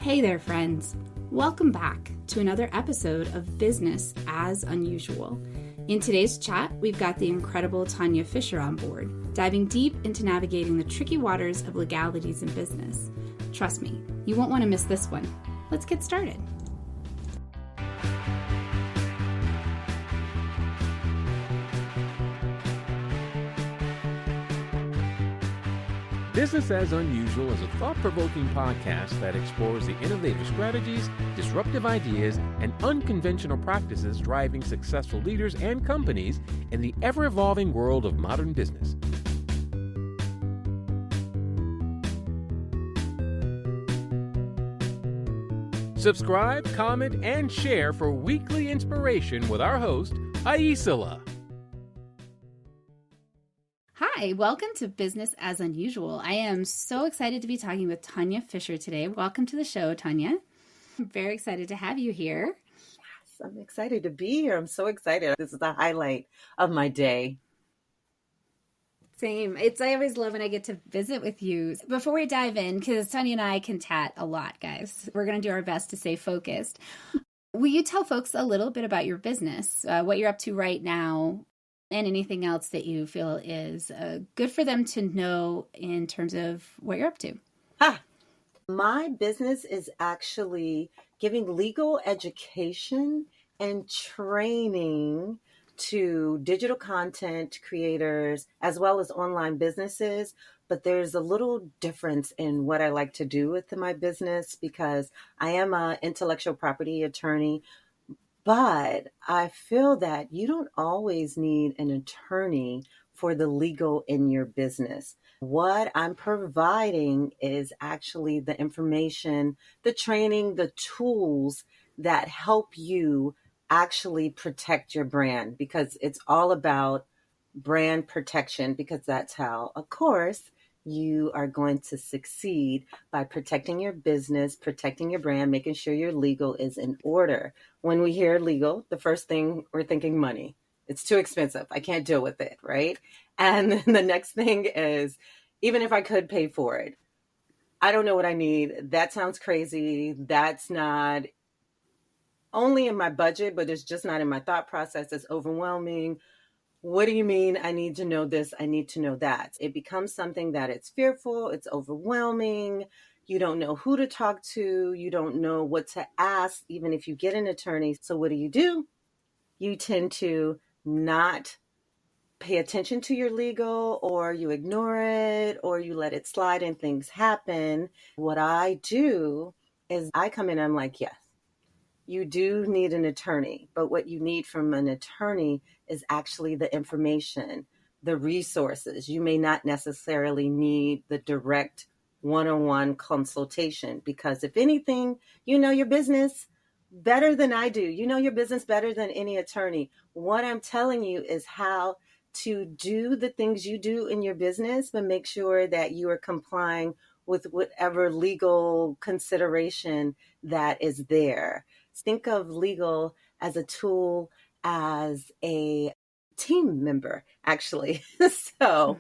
Hey there, friends. Welcome back to another episode of Business as Unusual. In today's chat, we've got the incredible Tonia Fisher on board, diving deep into navigating the tricky waters of legalities in business. Trust me, you won't want to miss this one. Let's get started. Business as Unusual is a thought-provoking podcast that explores the innovative strategies, disruptive ideas, and unconventional practices driving successful leaders and companies in the ever-evolving world of modern business. Subscribe, comment, and share for weekly inspiration with our host, Aicila. Hi, welcome to Business as Unusual. I am so excited to be talking with Tonia Fisher today. Welcome to the show, Tonia. I'm very excited to have you here. Yes, I'm excited to be here. I'm so excited. This is the highlight of my day. Same. I always love when I get to visit with you. Before we dive in, because Tonia and I can chat a lot, guys. We're going to do our best to stay focused. Will you tell folks a little bit about your business, what you're up to right now, and anything else that you feel is good for them to know in terms of what you're up to? My business is actually giving legal education and training to digital content creators as well as online businesses. But there's a little difference in what I like to do with my business because I am an intellectual property attorney. But I feel that you don't always need an attorney for the legal in your business. What I'm providing is actually the information, the training, the tools that help you actually protect your brand, because it's all about brand protection, because that's how, of course, you are going to succeed by protecting your business, protecting your brand, making sure your legal is in order. When we hear legal, the first thing we're thinking money. It's too expensive. I can't deal with it, right? And then the next thing is, even if I could pay for it, I don't know what I need. That sounds crazy. That's not only in my budget, but it's just not in my thought process. It's overwhelming. What do you mean? I need to know this. I need to know that. It becomes something that it's fearful. It's overwhelming. You don't know who to talk to. You don't know what to ask, even if you get an attorney. So what do? You tend to not pay attention to your legal, or you ignore it, or you let it slide and things happen. What I do is I come in and I'm like, yes, you do need an attorney, but what you need from an attorney is actually the information, the resources. You may not necessarily need the direct one-on-one consultation, because if anything, you know your business better than I do. You know your business better than any attorney. What I'm telling you is how to do the things you do in your business, but make sure that you are complying with whatever legal consideration that is there. Think of legal as a tool, as a team member, actually. So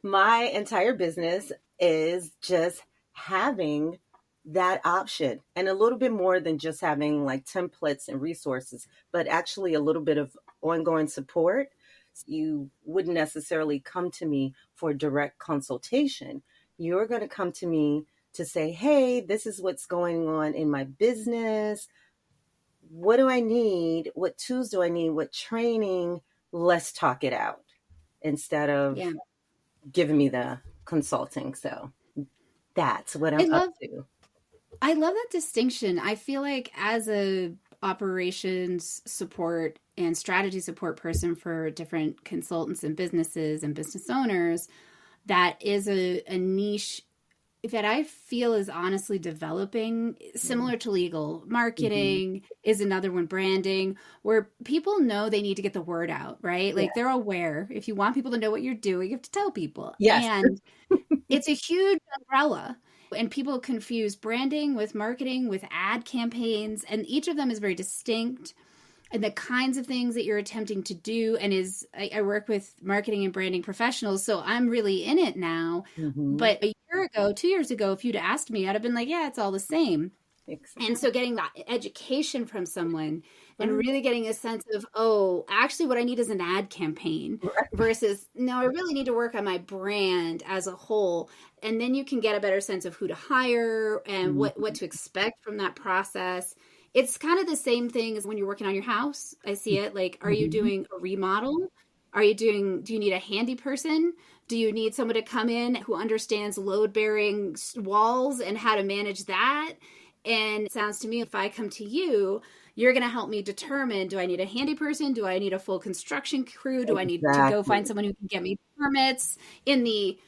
my entire business is just having that option, and a little bit more than just having like templates and resources, but actually a little bit of ongoing support. You wouldn't necessarily come to me for direct consultation. You're going to come to me to say, hey, this is what's going on in my business. What do I need? What tools do I need? What training? Let's talk it out instead of giving me the consulting. So that's what I'm up to. I love that distinction. I feel like as a operations support and strategy support person for different consultants and businesses and business owners, that is a niche that I feel is honestly developing, similar to legal. Marketing is another one, branding, where people know they need to get the word out, right? Like they're aware. If you want people to know what you're doing, you have to tell people. Yes. And it's a huge umbrella. And people confuse branding with marketing, with ad campaigns, and each of them is very distinct. And the kinds of things that you're attempting to do, and I work with marketing and branding professionals, so I'm really in it now. But a year ago, 2 years ago, if you'd asked me, I'd have been like, yeah, it's all the same. Exactly. And so getting that education from someone and really getting a sense of, oh, actually what I need is an ad campaign Right. versus, no, I really need to work on my brand as a whole. And then you can get a better sense of who to hire and what to expect from that process. It's kind of the same thing as when you're working on your house. I see it like, are you Mhm. doing a remodel? Do you need a handy person? Do you need someone to come in who understands load bearing walls and how to manage that? And it sounds to me, if I come to you, you're going to help me determine, do I need a handy person? Do I need a full construction crew? Do I need to go find Exactly. someone who can get me permits in the,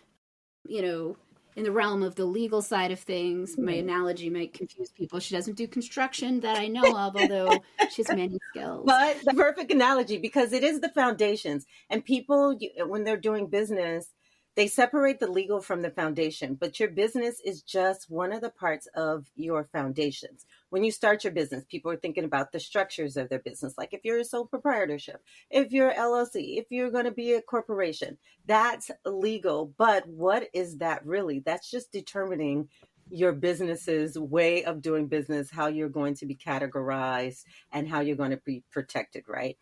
you know, in the realm of the legal side of things? My analogy might confuse people. She doesn't do construction that I know of, although she has many skills. But the perfect analogy, because it is the foundations. And people, when they're doing business, they separate the legal from the foundation. But your business is just one of the parts of your foundations. When you start your business, people are thinking about the structures of their business. Like if you're a sole proprietorship, if you're LLC, if you're going to be a corporation, that's legal. But what is that really? That's just determining your business's way of doing business, how you're going to be categorized, and how you're going to be protected, right?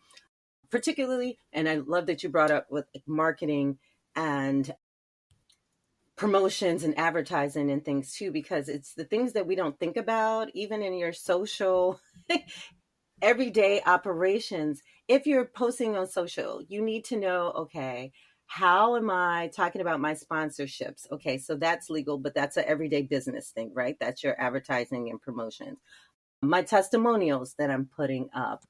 Particularly, and I love that you brought up with marketing and promotions and advertising and things too, because it's the things that we don't think about, even in your social everyday operations. If you're posting on social, you need to know, okay, how am I talking about my sponsorships? Okay, so that's legal, but that's an everyday business thing, right? That's your advertising and promotions. My testimonials that I'm putting up.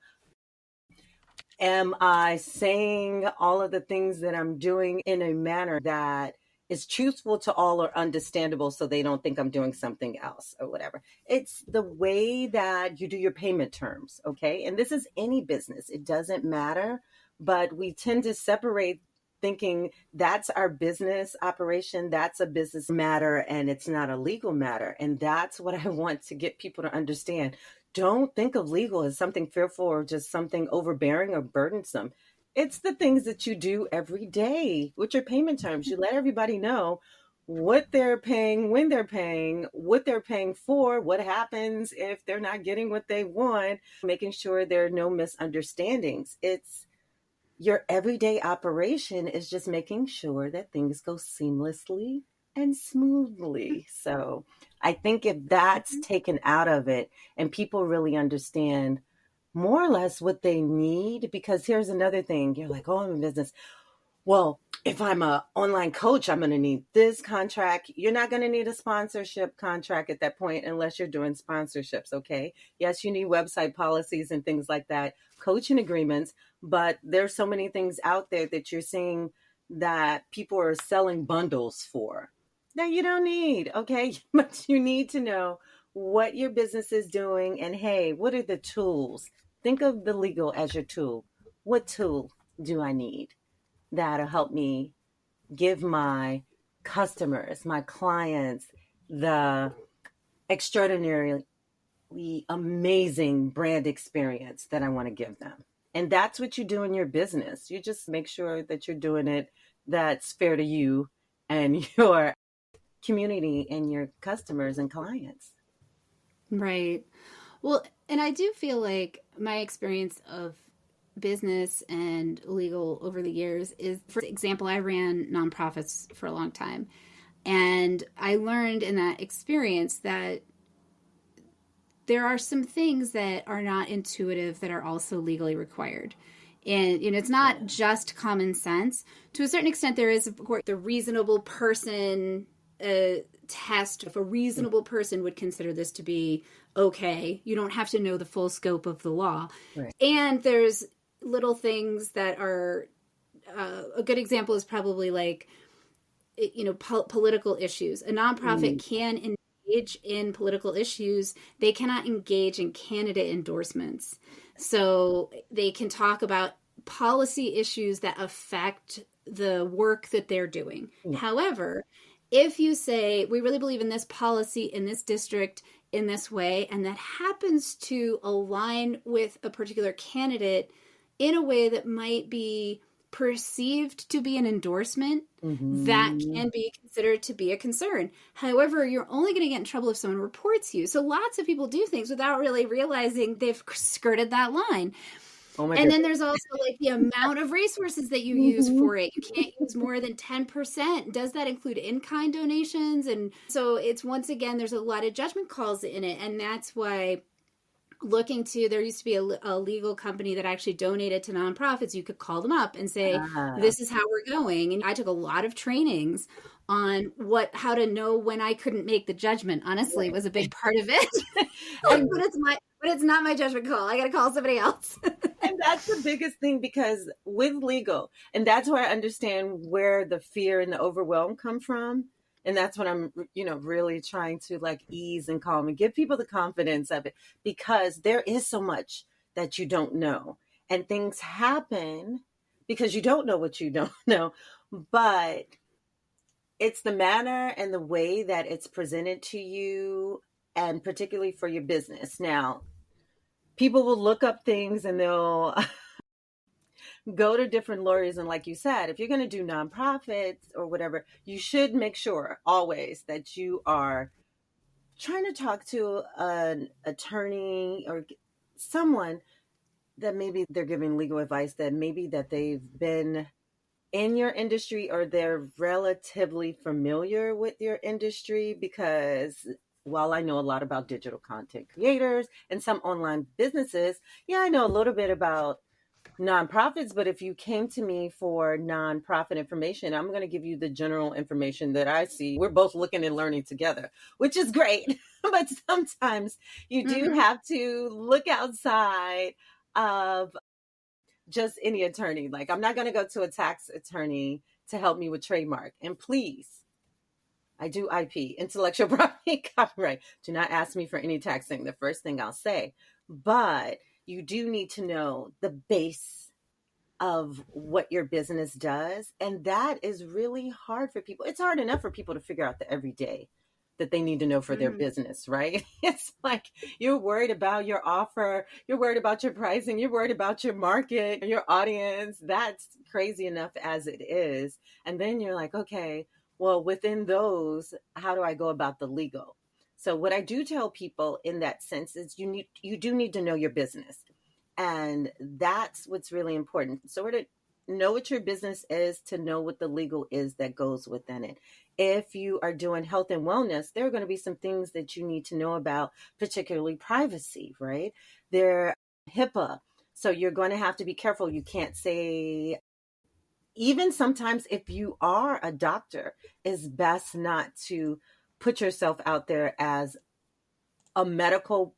Am I saying all of the things that I'm doing in a manner that is truthful to all or understandable so they don't think I'm doing something else or whatever? It's the way that you do your payment terms, okay? And this is any business, it doesn't matter, but we tend to separate thinking that's our business operation, that's a business matter, and it's not a legal matter. And that's what I want to get people to understand. Don't think of legal as something fearful or just something overbearing or burdensome. It's the things that you do every day with your payment terms. You let everybody know what they're paying, when they're paying, what they're paying for, what happens if they're not getting what they want, making sure there are no misunderstandings. It's your everyday operation is just making sure that things go seamlessly and smoothly. So I think if that's taken out of it and people really understand more or less what they need, because here's another thing, you're like, oh, I'm in business. Well, if I'm an online coach, I'm going to need this contract. You're not going to need a sponsorship contract at that point unless you're doing sponsorships, okay? Yes, you need website policies and things like that, coaching agreements, but there's so many things out there that you're seeing that people are selling bundles for that you don't need, okay? But you need to know what your business is doing and hey, what are the tools? Think of the legal as your tool. What tool do I need that'll help me give my customers, my clients, the extraordinarily amazing brand experience that I want to give them? And that's what you do in your business. You just make sure that you're doing it that's fair to you and your community and your customers and clients. Right. Well, and I do feel like my experience of business and legal over the years is, for example, I ran nonprofits for a long time. And I learned in that experience that there are some things that are not intuitive that are also legally required. And it's not just common sense. To a certain extent, there is, of course, the reasonable person test. If a reasonable person would consider this to be okay, you don't have to know the full scope of the law. Right. And there's little things that are a good example is probably like, political issues. A nonprofit can engage in political issues. They cannot engage in candidate endorsements. So they can talk about policy issues that affect the work that they're doing. Yeah. However, if you say, we really believe in this policy in this district in this way, and that happens to align with a particular candidate in a way that might be perceived to be an endorsement, Mm-hmm. that can be considered to be a concern. However, you're only going to get in trouble if someone reports you. So lots of people do things without really realizing they've skirted that line. Oh my And goodness. then there's also like the amount of resources that you use for it. You can't use more than 10%. Does that include in-kind donations? And so it's, once again, there's a lot of judgment calls in it. And that's why there used to be a legal company that actually donated to nonprofits. You could call them up and say, this is how we're going. And I took a lot of trainings on how to know when I couldn't make the judgment, honestly, was a big part of it. But it's not my judgment call. I got to call somebody else. And that's the biggest thing, because with legal, and that's where I understand where the fear and the overwhelm come from. And that's what I'm, really trying to like ease and calm and give people the confidence of it, because there is so much that you don't know, and things happen because you don't know what you don't know. But it's the manner and the way that it's presented to you, and particularly for your business. Now, people will look up things and they'll go to different lawyers. And like you said, if you're going to do nonprofits or whatever, you should make sure always that you are trying to talk to an attorney or someone that maybe they're giving legal advice, that maybe that they've been in your industry or they're relatively familiar with your industry. Because while I know a lot about digital content creators and some online businesses, I know a little bit about nonprofits. But if you came to me for nonprofit information, I'm going to give you the general information that I see. We're both looking and learning together, which is great. But sometimes you do have to look outside of just any attorney. Like, I'm not going to go to a tax attorney to help me with trademark. And please, I do IP, intellectual property, copyright. Do not ask me for any taxing, the first thing I'll say. But you do need to know the base of what your business does. And that is really hard for people. It's hard enough for people to figure out the everyday that they need to know for their business, right? It's like you're worried about your offer, you're worried about your pricing, you're worried about your market, your audience. That's crazy enough as it is. And then you're like, okay, well, within those, how do I go about the legal? So what I do tell people in that sense is you do need to know your business. And that's what's really important. So to know what your business is, to know what the legal is that goes within it. If you are doing health and wellness, there are going to be some things that you need to know about, particularly privacy, right? They're HIPAA. So you're going to have to be careful. You can't say, even sometimes if you are a doctor, it's best not to put yourself out there as a medical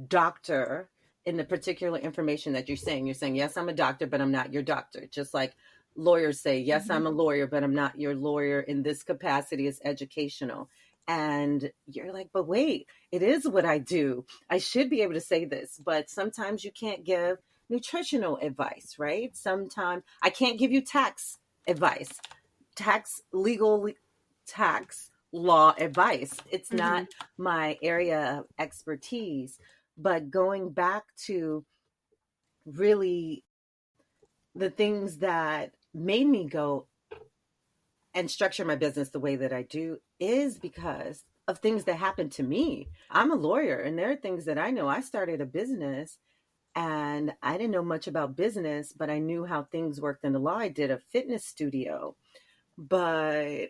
doctor in the particular information that you're saying. You're saying, yes, I'm a doctor, but I'm not your doctor. Just like lawyers say, yes, I'm a lawyer, but I'm not your lawyer in this capacity. It's educational. And you're like, but wait, it is what I do. I should be able to say this, but sometimes you can't give nutritional advice, right? Sometimes I can't give you tax advice, legal tax law advice. It's not my area of expertise. But going back to really the things that made me go and structure my business the way that I do is because of things that happened to me. I'm a lawyer, and there are things that I know. I started a business and I didn't know much about business, but I knew how things worked in the law. I did a fitness studio, but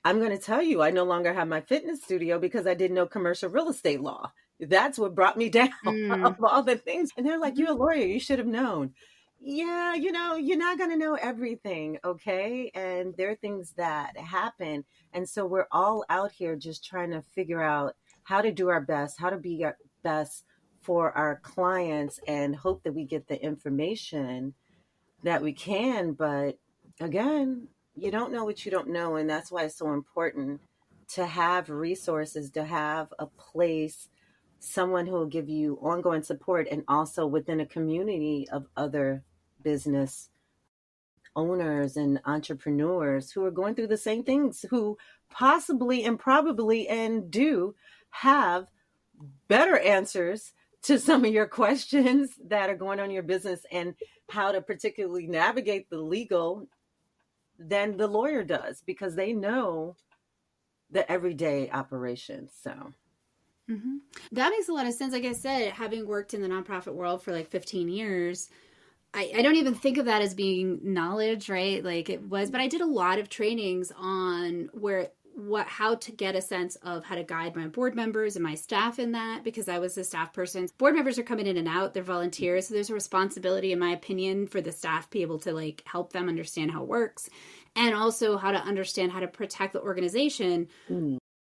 I'm going to tell you, I no longer have my fitness studio because I didn't know commercial real estate law. That's what brought me down of all the things. And they're like, you're a lawyer, you should have known. Yeah, you're not going to know everything, okay? And there are things that happen. And so we're all out here just trying to figure out how to do our best, how to be our best for our clients, and hope that we get the information that we can. But again, you don't know what you don't know. And that's why it's so important to have resources, to have a place, someone who will give you ongoing support, and also within a community of other business owners and entrepreneurs who are going through the same things, who possibly and probably and do have better answers to some of your questions that are going on in your business and how to particularly navigate the legal than the lawyer does, because they know the everyday operations. So That makes a lot of sense. Like I said, having worked in the nonprofit world for like 15 years, I don't even think of that as being knowledge, right? Like it was, but I did a lot of trainings on how to get a sense of how to guide my board members and my staff in that, because I was a staff person. Board members are coming in and out, they're volunteers. So there's a responsibility, in my opinion, for the staff be able to like help them understand how it works, and also how to understand how to protect the organization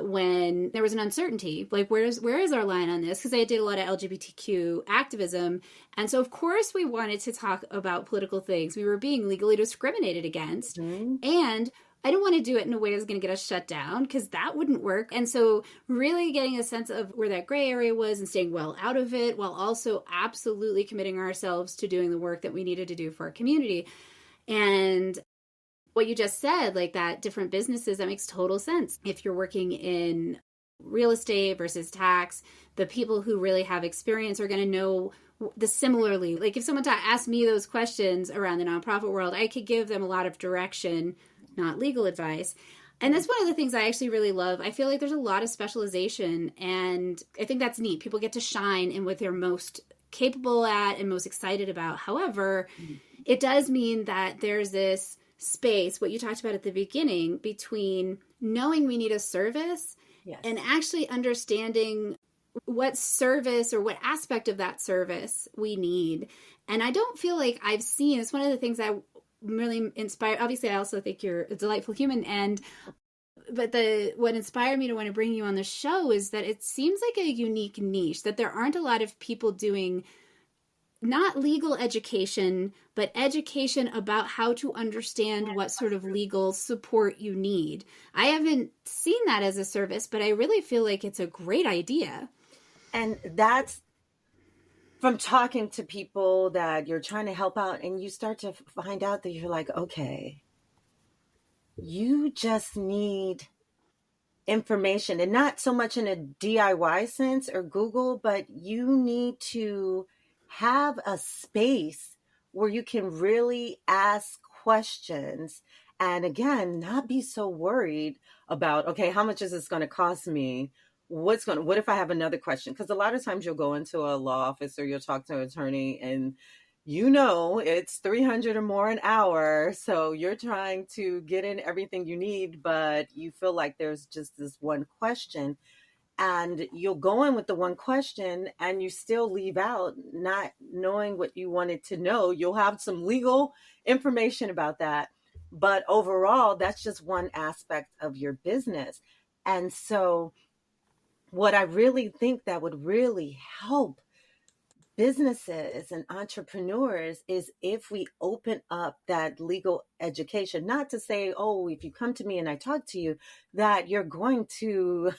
when there was an uncertainty. Like, where is our line on this? Because I did a lot of LGBTQ activism. And so, of course, we wanted to talk about political things. We were being legally discriminated against. And I didn't want to do it in a way that was going to get us shut down, because that wouldn't work. And so really getting a sense of where that gray area was and staying well out of it, while also absolutely committing ourselves to doing the work that we needed to do for our community. And what you just said, like that different businesses, that makes total sense. If you're working in real estate versus tax, the people who really have experience are going to know the similarly. Like if someone asked me those questions around the nonprofit world, I could give them a lot of direction, not legal advice. And that's one of the things I actually really love. I feel like there's a lot of specialization, and I think that's neat. People get to shine in what they're most capable at and most excited about. However, it does mean that there's this space, what you talked about at the beginning, between knowing we need a service and actually understanding what service or what aspect of that service we need. And I don't feel like I've seen, it's one of the things that really inspired. Obviously, I also think you're a delightful human, but what inspired me to want to bring you on the show is that it seems like a unique niche, that there aren't a lot of people doing not legal education, but education about how to understand what sort of legal support you need. I haven't seen that as a service, but I really feel like it's a great idea. And that's from talking to people that you're trying to help out, and you start to find out that you're like, okay, you just need information, and not so much in a DIY sense or Google, but you need to have a space where you can really ask questions. And again, not be so worried about, okay, how much is this going to cost me? What if I have another question? Because a lot of times you'll go into a law office or you'll talk to an attorney, and it's $300 or more an hour. So you're trying to get in everything you need, but you feel like there's just this one question. And you'll go in with the one question and you still leave out not knowing what you wanted to know. You'll have some legal information about that. But overall, that's just one aspect of your business. And so what I really think that would really help businesses and entrepreneurs is if we open up that legal education. Not to say, oh, if you come to me and I talk to you, that you're going to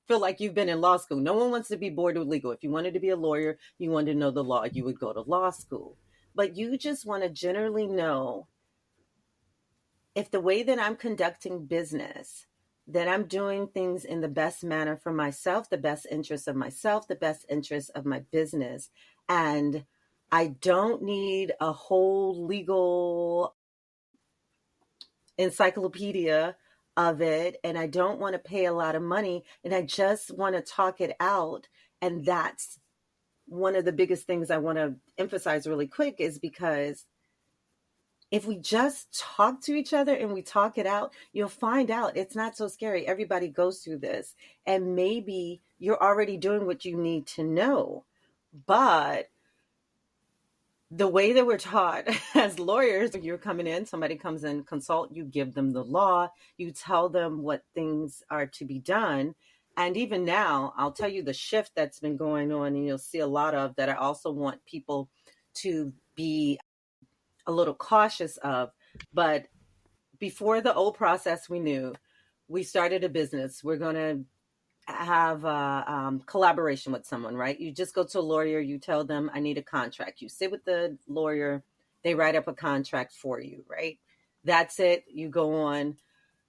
feel like you've been in law school. No one wants to be bored with legal. If you wanted to be a lawyer, you wanted to know the law, you would go to law school. But you just want to generally know if the way that I'm conducting business, that I'm doing things in the best manner for myself, the best interest of myself, the best interest of my business. And I don't need a whole legal encyclopedia of it, and I don't want to pay a lot of money, and I just want to talk it out. And that's one of the biggest things I want to emphasize really quick, is because if we just talk to each other and we talk it out, you'll find out it's not so scary. Everybody goes through this, and maybe you're already doing what you need to know. But the way that we're taught as lawyers, you're coming in, somebody comes in, consult, you give them the law, you tell them what things are to be done. And even now, I'll tell you the shift that's been going on, and you'll see a lot of that. I also want people to be a little cautious of. But before the old process, we knew we started a business, we're going to have a collaboration with someone, right? You just go to a lawyer, you tell them, I need a contract. You sit with the lawyer, they write up a contract for you, right? That's it. You go on.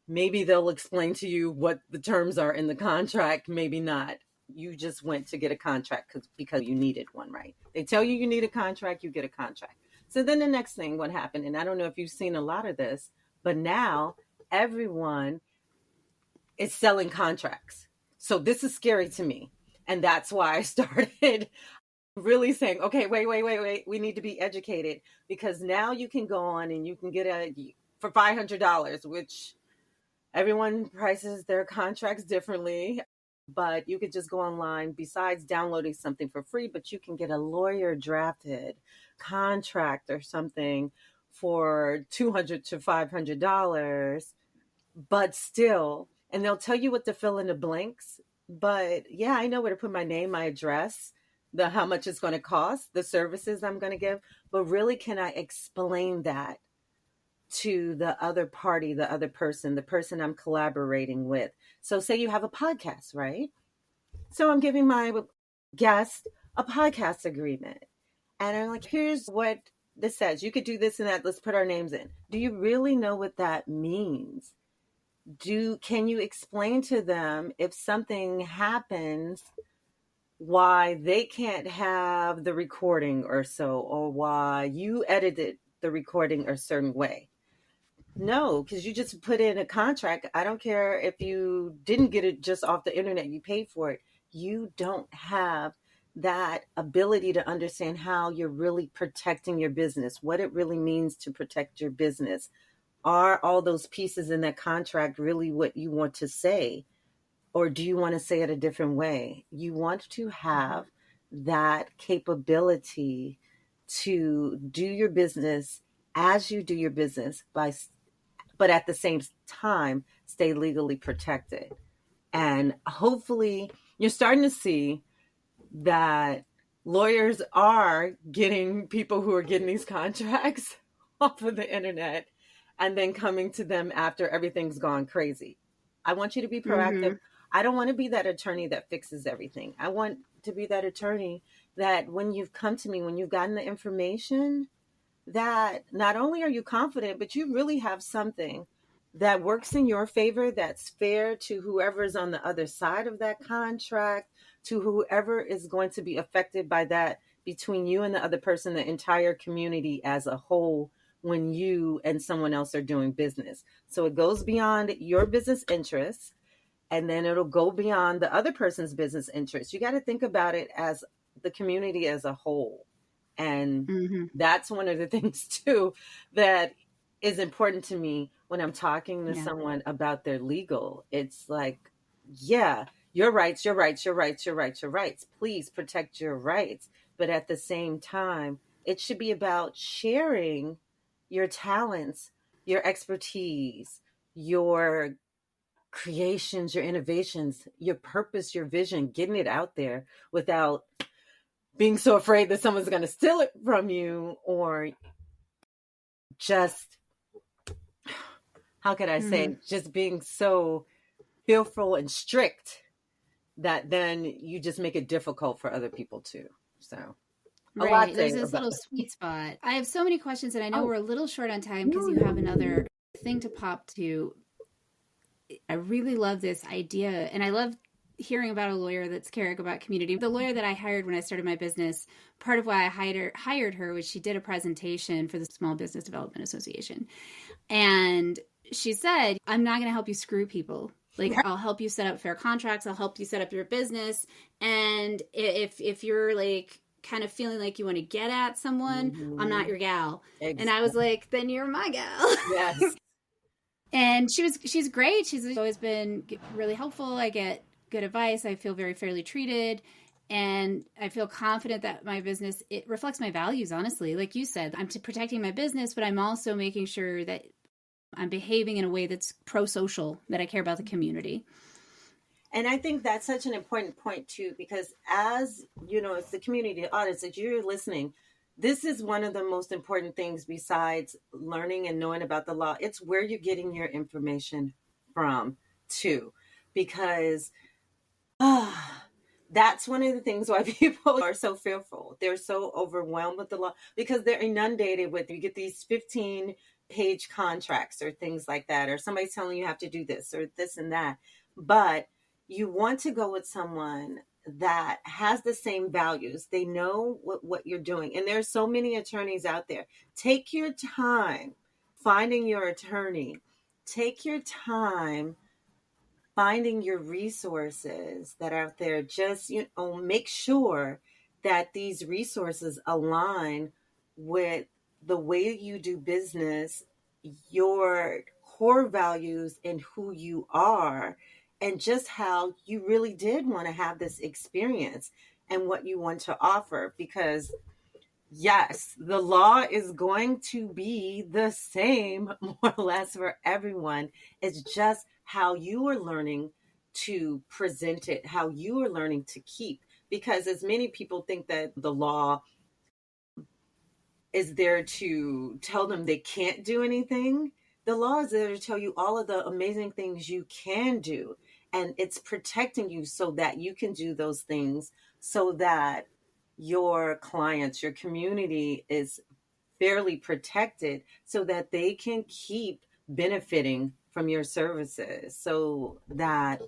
Maybe they'll explain to you what the terms are in the contract, maybe not. You just went to get a contract because you needed one, right? They tell you you need a contract, you get a contract. So then the next thing, what happened, and I don't know if you've seen a lot of this, but now everyone is selling contracts. So this is scary to me. And that's why I started really saying, okay, wait. We need to be educated, because now you can go on and you can get for $500, which everyone prices their contracts differently, but you could just go online besides downloading something for free, but you can get a lawyer drafted contract or something for $200 to $500, but still, and they'll tell you what to fill in the blanks. But yeah, I know where to put my name, my address, how much it's going to cost, the services I'm going to give. But really, can I explain that to the other party, the other person, the person I'm collaborating with? So say you have a podcast, right? So I'm giving my guest a podcast agreement. And I'm like, here's what this says. You could do this and that. Let's put our names in. Do you really know what that means? Can you explain to them if something happens, why they can't have the recording or so, or why you edited the recording a certain way? No, because you just put in a contract. I don't care if you didn't get it just off the internet, you paid for it. You don't have that ability to understand how you're really protecting your business, what it really means to protect your business. Are all those pieces in that contract really what you want to say? Or do you want to say it a different way? You want to have that capability to do your business as you do your business, but at the same time, stay legally protected. And hopefully you're starting to see that lawyers are getting people who are getting these contracts off of the internet and then coming to them after everything's gone crazy. I want you to be proactive. Mm-hmm. I don't want to be that attorney that fixes everything. I want to be that attorney that when you've come to me, when you've gotten the information, that not only are you confident, but you really have something that works in your favor, that's fair to whoever's on the other side of that contract, to whoever is going to be affected by that, between you and the other person, the entire community as a whole, when you and someone else are doing business. So it goes beyond your business interests, and then it'll go beyond the other person's business interests. You got to think about it as the community as a whole. And that's one of the things too that is important to me when I'm talking to someone about their legal. It's like, yeah, your rights. Please protect your rights. But at the same time, it should be about sharing your talents, your expertise, your creations, your innovations, your purpose, your vision, getting it out there without being so afraid that someone's going to steal it from you, or just, how could I say, just being so fearful and strict that then you just make it difficult for other people too. So right. There's this little sweet spot. I have so many questions, and I know we're a little short on time because you have another thing to pop to. I really love this idea, and I love hearing about a lawyer that's caring about community. The lawyer that I hired when I started my business, part of why I hired her was she did a presentation for the Small Business Development Association. And she said, I'm not going to help you screw people. Like, I'll help you set up fair contracts. I'll help you set up your business. And if you're like kind of feeling like you want to get at someone, I'm not your gal. Exactly. And I was like, then you're my gal. Yes. And she's great. She's always been really helpful. I get good advice. I feel very fairly treated. And I feel confident that my business, it reflects my values, honestly. Like you said, I'm protecting my business, but I'm also making sure that I'm behaving in a way that's pro-social, that I care about the community. And I think that's such an important point too, because as you know, it's the community audience that you're listening. This is one of the most important things besides learning and knowing about the law. It's where you're getting your information from too, because that's one of the things why people are so fearful. They're so overwhelmed with the law because they're inundated with, you get these 15-page contracts or things like that, or somebody's telling you have to do this or this and that. But you want to go with someone that has the same values. They know what you're doing. And there's so many attorneys out there. Take your time finding your attorney. Take your time finding your resources that are out there. Just, make sure that these resources align with the way you do business, your core values, and who you are, and just how you really did want to have this experience and what you want to offer. Because yes, the law is going to be the same more or less for everyone. It's just how you are learning to present it, how you are learning to keep. Because as many people think that the law is there to tell them they can't do anything, the law is there to tell you all of the amazing things you can do. And it's protecting you so that you can do those things, so that your clients, your community is fairly protected, so that they can keep benefiting from your services, so that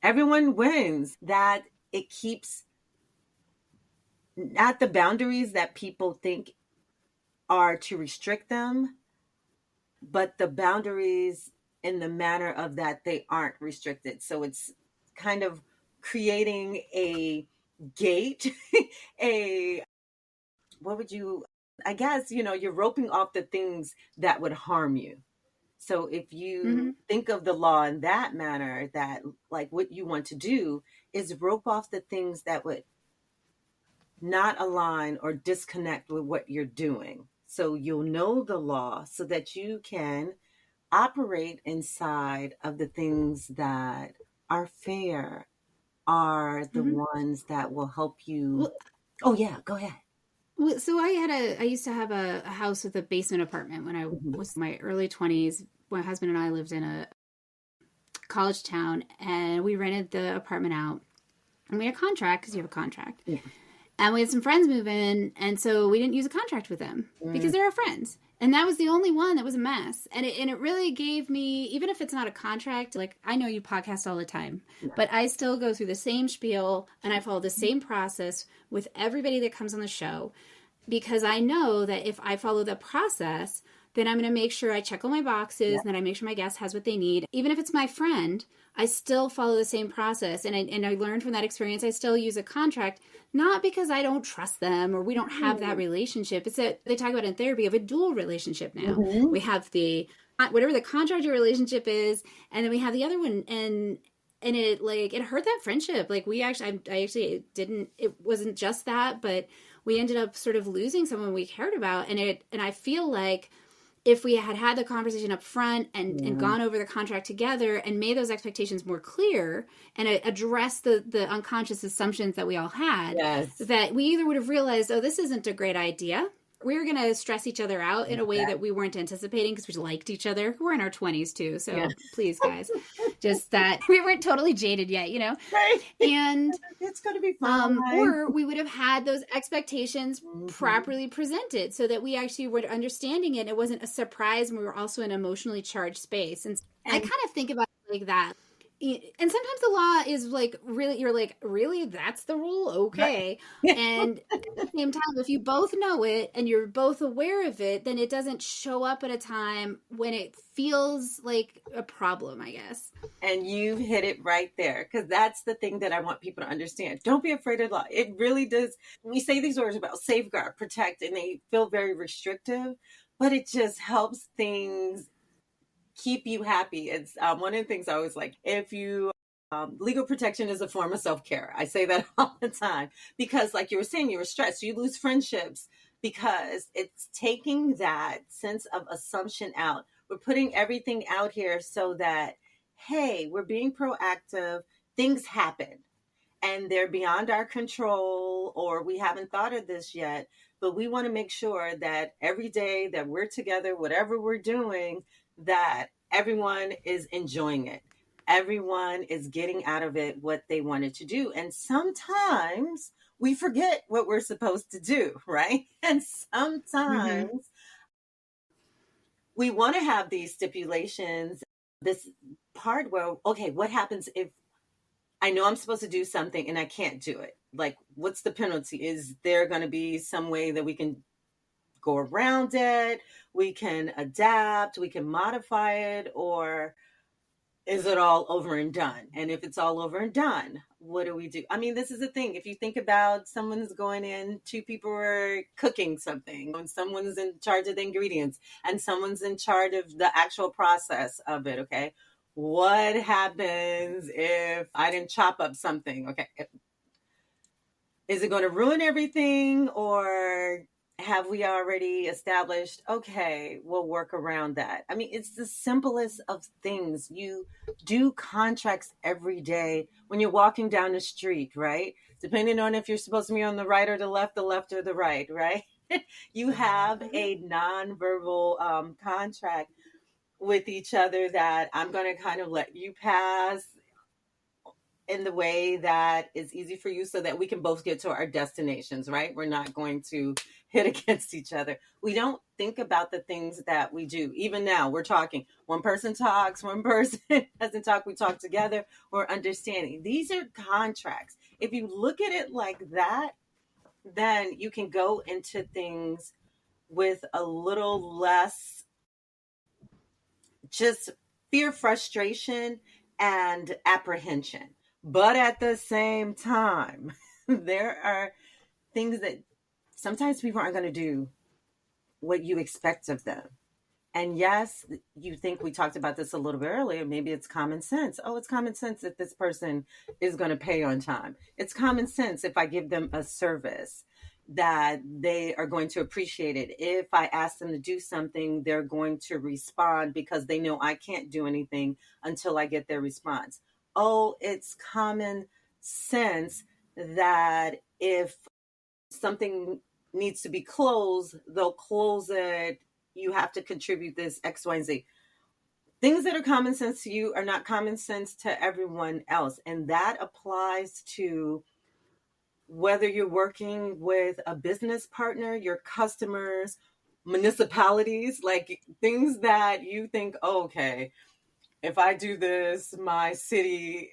everyone wins, that it keeps not the boundaries that people think are to restrict them, but the boundaries in the manner of that they aren't restricted. So it's kind of creating a gate, a, what would you, I guess, you're roping off the things that would harm you. So if you think of the law in that manner, that like what you want to do is rope off the things that would not align or disconnect with what you're doing. So you'll know the law so that you can operate inside of the things that are fair, are the ones that will help you. Well, oh yeah, go ahead. Well, so I used to have a house with a basement apartment when I was in my early 20s. My husband and I lived in a college town, and we rented the apartment out, and we had a contract because you have a contract. Yeah. And we had some friends move in, and so we didn't use a contract with them because they're our friends. And that was the only one that was a mess. And it really gave me, even if it's not a contract, like I know you podcast all the time, but I still go through the same spiel and I follow the same process with everybody that comes on the show, because I know that if I follow the process, then I'm going to make sure I check all my boxes and that I make sure my guest has what they need. Even if it's my friend, I still follow the same process. And I learned from that experience, I still use a contract, not because I don't trust them or we don't have that relationship. It's that they talk about in therapy of a dual relationship now. We have the, whatever the contract or relationship is, and then we have the other one. And it hurt that friendship. Like I actually didn't, it wasn't just that, but we ended up sort of losing someone we cared about. And I feel like if we had the conversation up front and gone over the contract together and made those expectations more clear and addressed the unconscious assumptions that we all had, that we either would have realized, oh, this isn't a great idea. We were going to stress each other out in a way that we weren't anticipating because we liked each other. We're in our 20s too. So please, guys, just that we weren't totally jaded yet, Right. And it's going to be fun. Or we would have had those expectations properly presented so that we actually were understanding it. It wasn't a surprise, and we were also in an emotionally charged space. And I kind of think about it like that. And sometimes the law is like, really, you're like, really, that's the rule? Okay. And at the same time, if you both know it and you're both aware of it, then it doesn't show up at a time when it feels like a problem, I guess. And you hit it right there, because that's the thing that I want people to understand. Don't be afraid of law. It really does. We say these words about safeguard, protect, and they feel very restrictive, but it just helps things keep you happy. It's one of the things I always like. If you legal protection is a form of self-care. I say that all the time, because like you were saying, you were stressed, you lose friendships because it's taking that sense of assumption out. We're putting everything out here so that, hey, we're being proactive. Things happen and they're beyond our control, or we haven't thought of this yet, but we want to make sure that every day that we're together, whatever we're doing, that everyone is enjoying it. Everyone is getting out of it what they wanted to do. And sometimes we forget what we're supposed to do, right? And sometimes we want to have these stipulations, this part where, okay, what happens if I know I'm supposed to do something and I can't do it. Like, what's the penalty? Is there going to be some way that we can go around it? We can adapt, we can modify it, or is it all over and done? And if it's all over and done, what do we do? I mean, this is the thing. If you think about someone's going in, two people are cooking something, and someone's in charge of the ingredients, and someone's in charge of the actual process of it, okay? What happens if I didn't chop up something? Okay. Is it going to ruin everything, or have we already established, okay, we'll work around that? I mean, it's the simplest of things. You do contracts every day when you're walking down the street, right? Depending on if you're supposed to be on the right or the left or the right, right? You have a nonverbal contract with each other that I'm going to kind of let you pass in the way that is easy for you so that we can both get to our destinations, right? We're not going to hit against each other. We don't think about the things that we do. Even now, we're talking. One person talks, one person doesn't talk. We talk together. We're understanding. These are contracts. If you look at it like that, then you can go into things with a little less just fear, frustration, and apprehension. But at the same time, there are things that sometimes people aren't going to do what you expect of them. And yes, you think we talked about this a little bit earlier. Maybe it's common sense. Oh, it's common sense if this person is going to pay on time. It's common sense if I give them a service that they are going to appreciate it. If I ask them to do something, they're going to respond because they know I can't do anything until I get their response. Oh, it's common sense that if something needs to be closed, they'll close it. You have to contribute this X, Y, and Z. Things that are common sense to you are not common sense to everyone else. And that applies to whether you're working with a business partner, your customers, municipalities, like things that you think, oh, okay, if I do this, my city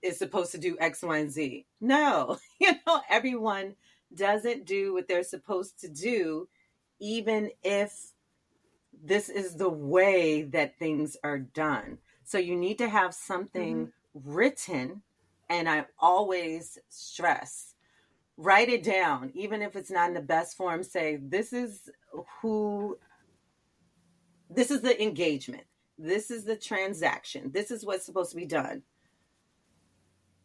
is supposed to do X, Y, and Z. No, everyone doesn't do what they're supposed to do, even if this is the way that things are done. So you need to have something written, and I always stress, write it down, even if it's not in the best form. Say, this is the engagement. This is the transaction. This is what's supposed to be done.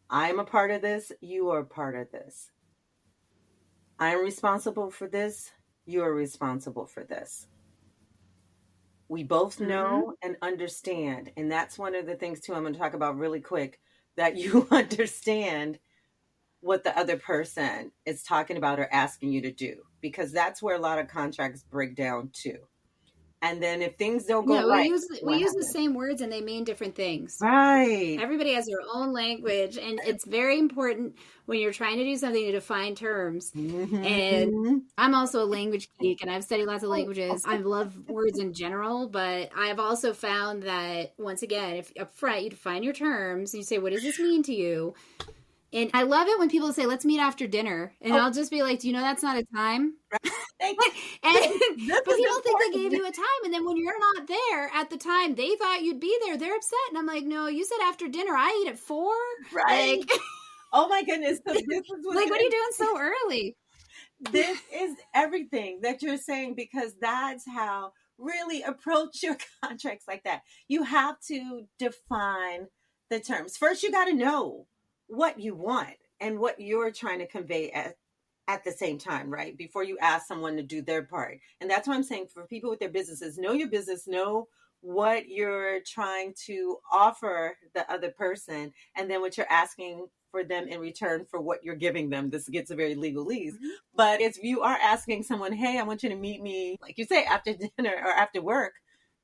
I'm a part of this. You are a part of this. I'm responsible for this. You are responsible for this. We both know and understand. And that's one of the things, too, I'm going to talk about really quick, that you understand what the other person is talking about or asking you to do, because that's where a lot of contracts break down too. And then if things don't go right, we use the same words and they mean different things. Right. Everybody has their own language, and it's very important when you're trying to do something to define terms. And I'm also a language geek, and I've studied lots of languages. I love words in general, but I've also found that, once again, if up front you define your terms, you say, what does this mean to you? And I love it when people say, let's meet after dinner. And I'll just be like, do you know that's not a time? Thank you. But people think they gave you a time. And then when you're not there at the time they thought you'd be there, they're upset. And I'm like, no, you said after dinner. I eat at 4. Right. Like, oh, my goodness. So this is what are you doing so early? This is everything that you're saying, because that's how really approach your contracts like that. You have to define the terms. First, you got to know what you want and what you're trying to convey at the same time, right? Before you ask someone to do their part. And that's why I'm saying, for people with their businesses, know your business, know what you're trying to offer the other person, and then what you're asking for them in return for what you're giving them. This gets a very legalese. But if you are asking someone, hey, I want you to meet me, like you say, after dinner or after work,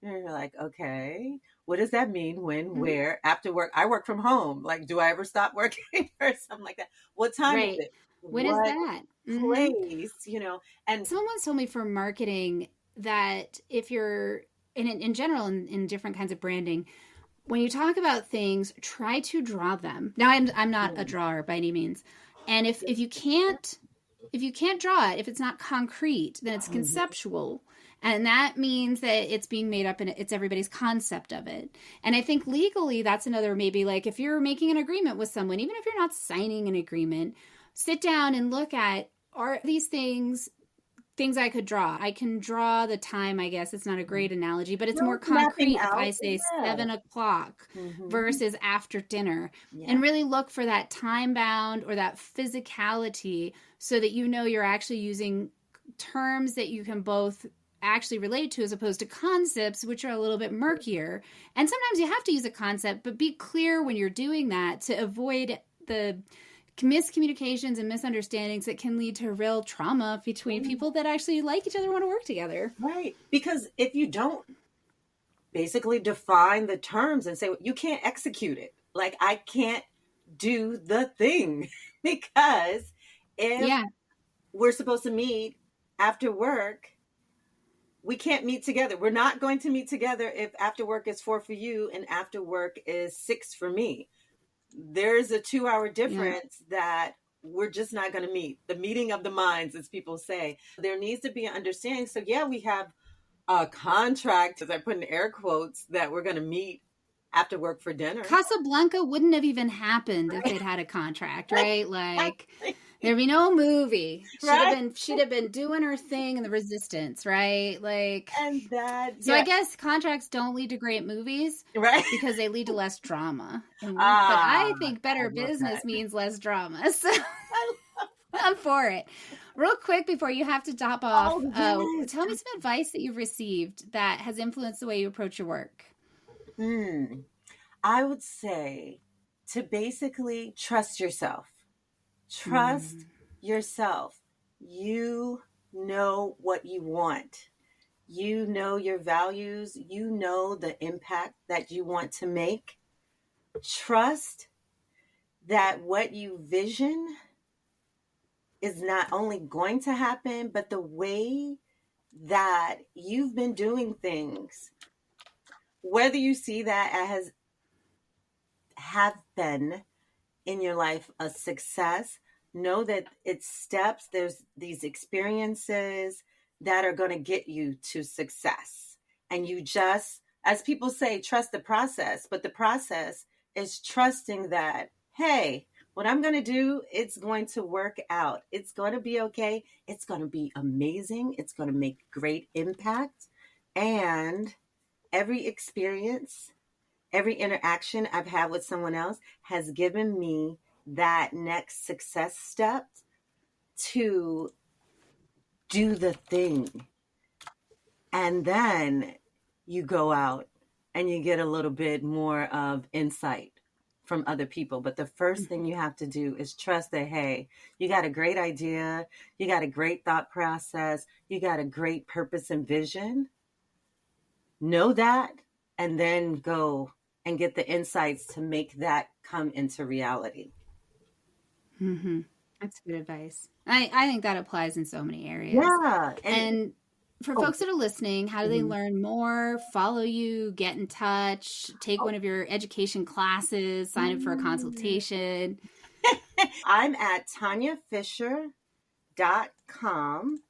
you're like, okay, what does that mean? When, where, after work? I work from home. Like, do I ever stop working or something like that? What time is it? When is that? Place, and someone once told me for marketing that if you're in general, in different kinds of branding, when you talk about things, try to draw them. Now, I'm not a drawer by any means, and if you can't draw it, if it's not concrete, then it's conceptual. And that means that it's being made up and it's everybody's concept of it. And I think legally, that's another, maybe like if you're making an agreement with someone, even if you're not signing an agreement, sit down and look at, are these things I could draw? I can draw the time, I guess. It's not a great analogy, but it's more concrete if I say 7:00 versus after dinner. And really look for that time bound or that physicality so that you know you're actually using terms that you can both actually relate to, as opposed to concepts, which are a little bit murkier. And sometimes you have to use a concept, but be clear when you're doing that to avoid the miscommunications and misunderstandings that can lead to real trauma between people that actually like each other and want to work together. Right. Because if you don't basically define the terms and say, you can't execute it, like I can't do the thing, because if we're supposed to meet after work, we can't meet together. We're not going to meet together if after work is 4 for you and after work is 6 for me. There's a 2-hour difference that we're just not going to meet. The meeting of the minds, as people say. There needs to be an understanding. So we have a contract, as I put in air quotes, that we're going to meet after work for dinner. Casablanca wouldn't have even happened if they'd had a contract, right? Like, there'd be no movie. She'd have been doing her thing in the Resistance, right? Like, and that. So I guess contracts don't lead to great movies, right? Because they lead to less drama. But I think better business means less drama. So I'm for it. Real quick before you have to top off, tell me some advice that you've received that has influenced the way you approach your work. I would say to basically trust yourself. Trust yourself. You know what you want. You know your values. You know the impact that you want to make. Trust that what you vision is not only going to happen, but the way that you've been doing things, whether you see that as have been in your life a success, know that it's steps. There's these experiences that are going to get you to success. And you just, as people say, trust the process. But the process is trusting that, hey, what I'm going to do, it's going to work out. It's going to be okay. It's going to be amazing. It's going to make great impact. And every experience, every interaction I've had with someone else has given me that next success step to do the thing. And then you go out and you get a little bit more of insight from other people. But the first thing you have to do is trust that, hey, you got a great idea, you got a great thought process, you got a great purpose and vision. Know that, and then go and get the insights to make that come into reality. That's good advice. I think that applies in so many areas. Yeah. And for folks that are listening, how do they learn more, follow you, get in touch, take one of your education classes, sign up for a consultation? I'm at ToniaFisher.com.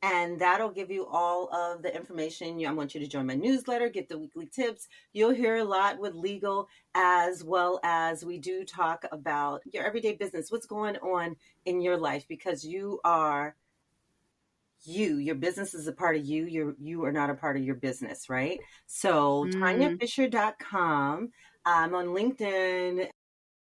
And that'll give you all of the information. I want you to join my newsletter, get the weekly tips. You'll hear a lot with legal, as well as we do talk about your everyday business, what's going on in your life, because you are you. Your business is a part of you. You are not a part of your business, right? So ToniaFisher.com. I'm on LinkedIn,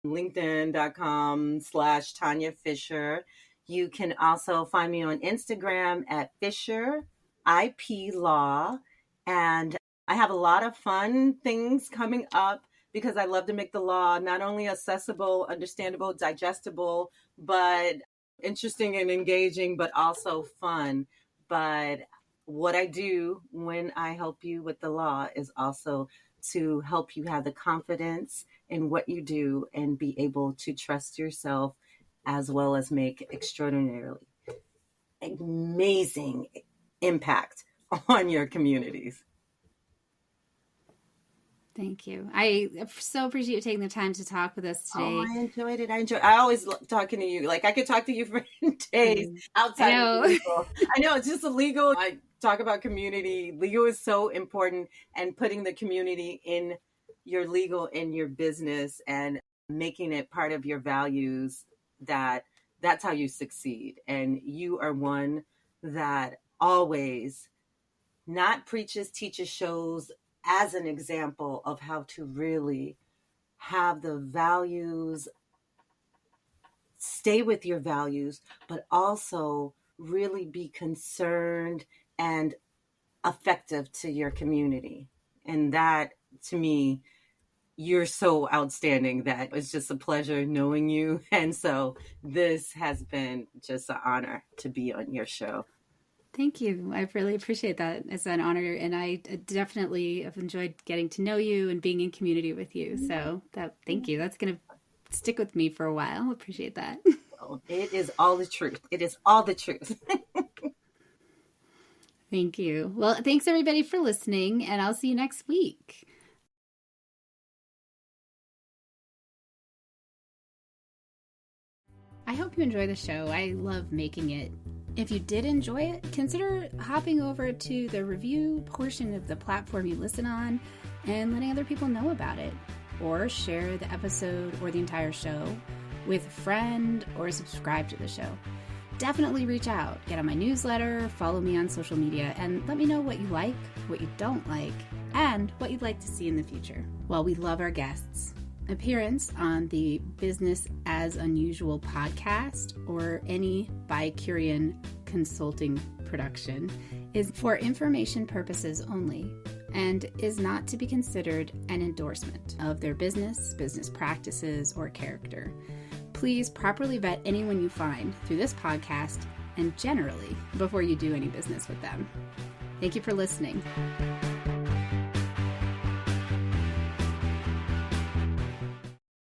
linkedin.com/Tonia Fisher. You can also find me on Instagram at Fisher IP Law. And I have a lot of fun things coming up because I love to make the law not only accessible, understandable, digestible, but interesting and engaging, but also fun. But what I do when I help you with the law is also to help you have the confidence in what you do and be able to trust yourself, as well as make extraordinarily amazing impact on your communities. Thank you. I so appreciate you taking the time to talk with us today. Oh, I enjoyed it. I always love talking to you. Like I could talk to you for days outside of legal. I know it's just illegal. I talk about community. Legal is so important, and putting the community in your legal, in your business, and making it part of your values, that's how you succeed. And you are one that always not preaches, teaches, shows as an example of how to really have the values, stay with your values, but also really be concerned and effective to your community. And that, to me, you're so outstanding that it's just a pleasure knowing you. And so this has been just an honor to be on your show. Thank you. I really appreciate that. It's an honor. And I definitely have enjoyed getting to know you and being in community with you. So thank you. That's going to stick with me for a while. Appreciate that. Well, it is all the truth. It is all the truth. Thank you. Well, thanks everybody for listening, and I'll see you next week. I hope you enjoy the show. I love making it. If you did enjoy it, consider hopping over to the review portion of the platform you listen on and letting other people know about it. Or share the episode or the entire show with a friend or subscribe to the show. Definitely reach out, get on my newsletter, follow me on social media, and let me know what you like, what you don't like, and what you'd like to see in the future. Well, we love our guests. Appearance on the Business as Unusual podcast or any Bicurean consulting production is for information purposes only and is not to be considered an endorsement of their business practices, or character. Please properly vet anyone you find through this podcast and generally before you do any business with them. Thank you for listening.